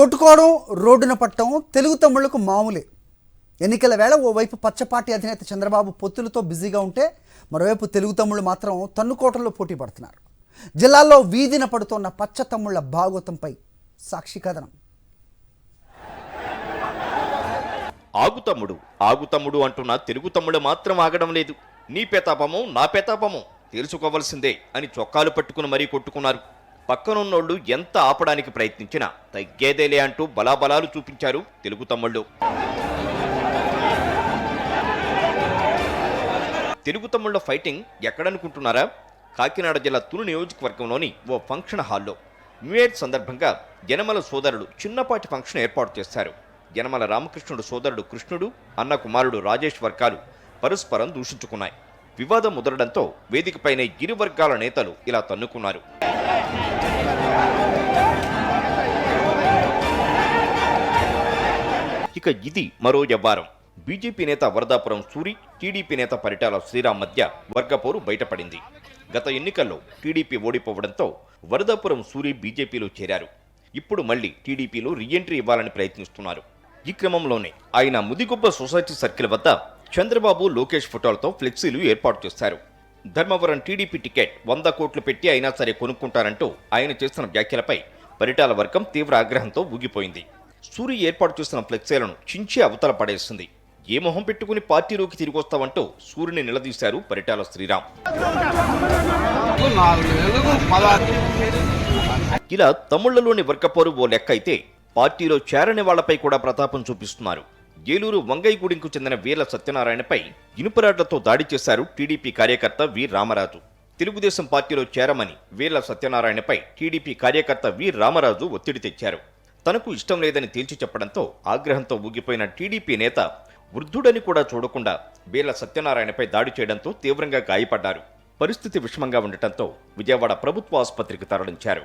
కొట్టుకోవడం రోడ్డున పట్టడం తెలుగు తమ్ముళ్లకు మామూలే. ఎన్నికల వేళ ఓవైపు పచ్చపార్టీ అధినేత చంద్రబాబు పొత్తులతో బిజీగా ఉంటే మరోవైపు తెలుగు తమ్ముళ్ళు మాత్రం తన్నుకోటల్లో పోటీ పడుతున్నారు. జిల్లాల్లో వీధిన పడుతోన్న పచ్చ తమ్ముళ్ల భాగవతంపై సాక్షి కథనం. ఆగుతమ్ముడు అంటున్న తెలుగు తమ్ముడు మాత్రం ఆగడం లేదు. నీ పేతాపమో నా పేతాపమో తెలుసుకోవలసిందే అని చొక్కాలు పట్టుకుని మరీ కొట్టుకున్నారు. పక్కనున్నోళ్లు ఎంత ఆపడానికి ప్రయత్నించినా తగ్గేదేలే అంటూ బలాబలాలు చూపించారు తెలుగు తమ్ముళ్ళు. తెలుగు తమ్ముళ్ల ఫైటింగ్ ఎక్కడనుకుంటున్నారా? కాకినాడ జిల్లా తుని నియోజకవర్గంలోని ఓ ఫంక్షన్ హాల్లో న్యూ ఇయర్ సందర్భంగా యనమల సోదరుడు చిన్నపాటి ఫంక్షన్ ఏర్పాటు చేశారు. యనమల రామకృష్ణుడు సోదరుడు కృష్ణుడు, అన్న కుమారుడు రాజేష్ వర్గాలు పరస్పరం దూషించుకున్నాయి. వివాదం ముదరడంతో వేదికపైనే ఇరు వర్గాల నేతలు ఇలా తన్నుకున్నారు. ఇక ఇది మరో వ్యవహారం. బీజేపీ నేత వరదాపురం సూరి, టీడీపీ నేత పరిటాల శ్రీరామ్ మధ్య వర్గపోరు బయటపడింది. గత ఎన్నికల్లో టీడీపీ ఓడిపోవడంతో వరదాపురం సూరి బీజేపీలో చేరారు. ఇప్పుడు మళ్లీ టీడీపీలో రీఎంట్రీ ఇవ్వాలని ప్రయత్నిస్తున్నారు. ఈ క్రమంలోనే ఆయన ముదిగుబ్బ సొసైటీ సర్కిల్ వద్ద చంద్రబాబు, లోకేష్ ఫోటోలతో ఫ్లెక్సీలు ఏర్పాటు చేశారు. ధర్మవరం టీడీపీ టికెట్ 100 కోట్లు పెట్టి అయినా సరే కొనుక్కుంటారంటూ ఆయన చేసిన వ్యాఖ్యలపై పరిటాల వర్గం తీవ్ర ఆగ్రహంతో ఊగిపోయింది. సూరి ఏర్పాటు చేసిన ఫ్లెక్సీలను చించి అవతల పడేసింది. ఏ మొహం పెట్టుకుని పార్టీలోకి తిరిగొస్తావంటూ సూరిని నిలదీశారు పరిటాల శ్రీరామ్. ఇలా తమ్ముళ్లలోని వర్గపోరు ఓ లెక్క అయితే, పార్టీలో చేరని వాళ్లపై కూడా ప్రతాపం చూపిస్తున్నారు. ఏలూరు వంగైగూడెంకు చెందిన వీర్ల సత్యనారాయణపై ఇనుపరాడ్లతో దాడి చేశారు టీడీపీ కార్యకర్త వి రామరాజు. తెలుగుదేశం పార్టీలో చేరమని వీర్ల సత్యనారాయణపై టీడీపీ కార్యకర్త వి రామరాజు ఒత్తిడి తెచ్చారు. తనకు ఇష్టం లేదని తేల్చి చెప్పడంతో ఆగ్రహంతో ఊగిపోయిన టీడీపీ నేత వృద్ధుడని కూడా చూడకుండా వీర్ల సత్యనారాయణపై దాడి చేయడంతో తీవ్రంగా గాయపడ్డారు. పరిస్థితి విషమంగా ఉండటంతో విజయవాడ ప్రభుత్వ ఆసుపత్రికి తరలించారు.